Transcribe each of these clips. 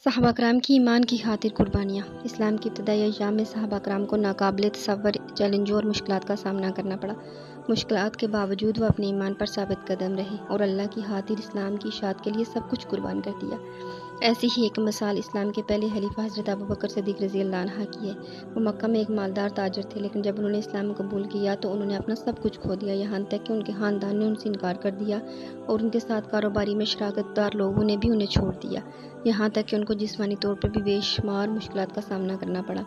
صحابہ کرام کی ایمان کی خاطر قربانیاں۔ اسلام کے ابتدائی ایام میں صحابہ کرام کو ناقابل تصور چیلنجوں اور مشکلات کا سامنا کرنا پڑا۔ مشکلات کے باوجود وہ اپنے ایمان پر ثابت قدم رہے اور اللہ کی خاطر اسلام کی اشاعت کے لیے سب کچھ قربان کر دیا۔ ایسی ہی ایک مثال اسلام کے پہلے خلیفہ حضرت ابوبکر صدیق رضی اللہ عنہ کی ہے۔ وہ مکہ میں ایک مالدار تاجر تھے، لیکن جب انہوں نے اسلام قبول کیا تو انہوں نے اپنا سب کچھ کھو دیا، یہاں تک کہ ان کے خاندان نے ان سے انکار کر دیا اور ان کے ساتھ کاروباری میں شراکت دار لوگوں نے بھی انہیں چھوڑ دیا، یہاں تک کہ ان کو جسمانی طور پر بھی بے شمار مشکلات کا سامنا کرنا پڑا۔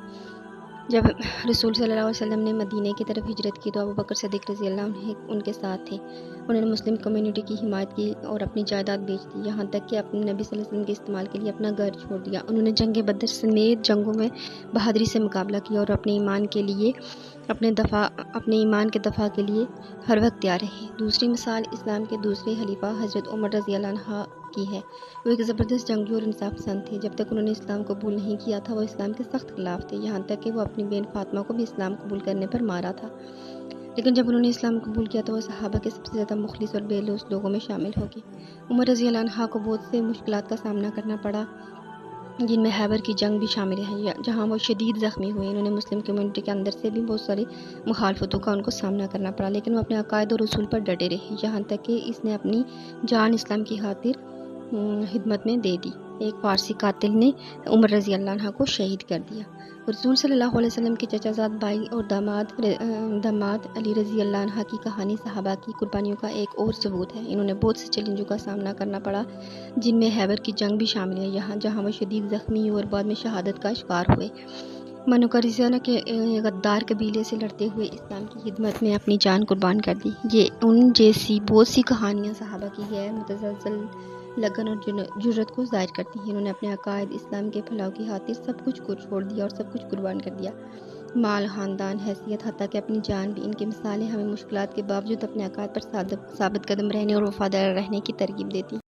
جب رسول صلی اللہ علیہ وسلم نے مدینے کی طرف ہجرت کی تو ابوبکر صدیق رضی اللہ عنہ ان کے ساتھ تھے۔ انہوں نے مسلم کمیونٹی کی حمایت کی اور اپنی جائیداد بیچ دی، یہاں تک کہ اپنے نبی صلی اللہ علیہ وسلم کے استعمال کے لیے اپنا گھر چھوڑ دیا۔ انہوں نے جنگ بدر سمیت جنگوں میں بہادری سے مقابلہ کیا اور اپنے ایمان کے دفاع کے لیے ہر وقت تیار رہے۔ دوسری مثال اسلام کے دوسرے خلیفہ حضرت عمر رضی اللہ عنہ کی ہے۔ وہ ایک زبردست جنگجو اور انصاف پسند تھے۔ جب تک انہوں نے اسلام قبول نہیں کیا تھا وہ اسلام کے سخت خلاف تھے، یہاں تک کہ وہ اپنی بہن فاطمہ کو بھی اسلام قبول کرنے پر مارا تھا، لیکن جب انہوں نے اسلام قبول کیا تو وہ صحابہ کے سب سے زیادہ مخلص اور بے لوث لوگوں میں شامل ہو گئے۔ عمر رضی اللہ عنہ کو بہت سے مشکلات کا سامنا کرنا پڑا، جن میں خیبر کی جنگ بھی شامل ہے، جہاں وہ شدید زخمی ہوئے۔ انہوں نے مسلم کمیونٹی کے اندر سے بھی بہت ساری مخالفتوں کا ان کو سامنا کرنا پڑا، لیکن وہ اپنے عقائد اور اصول پر ڈٹے رہے، یہاں تک کہ اس نے اپنی جان اسلام کی خاطر خدمت میں دے دی۔ ایک فارسی قاتل نے عمر رضی اللہ عنہ کو شہید کر دیا۔ رسول صلی اللہ علیہ وسلم کے چچا زاد بھائی اور داماد علی رضی اللہ عنہ کی کہانی صحابہ کی قربانیوں کا ایک اور ثبوت ہے۔ انہوں نے بہت سے چیلنجوں کا سامنا کرنا پڑا، جن میں خیبر کی جنگ بھی شامل ہے، جہاں وہ شدید زخمی ہوئے اور بعد میں شہادت کا شکار ہوئے۔ بنو قریظہ کے غدار قبیلے سے لڑتے ہوئے اسلام کی خدمت میں اپنی جان قربان کر دی۔ یہ ان جیسی بہت سی کہانیاں صحابہ کی غیر متزلزل لگن اور جرأت کو ظاہر کرتی ہیں۔ انہوں نے اپنے عقائد اسلام کے پھیلاؤ کی خاطر سب کچھ کو چھوڑ دیا اور سب کچھ قربان کر دیا، مال، خاندان، حیثیت، حتیٰ کہ اپنی جان بھی۔ ان کی مثالیں ہمیں مشکلات کے باوجود اپنے عقائد پر ثابت قدم رہنے اور وفادار رہنے کی ترغیب دیتی ہیں۔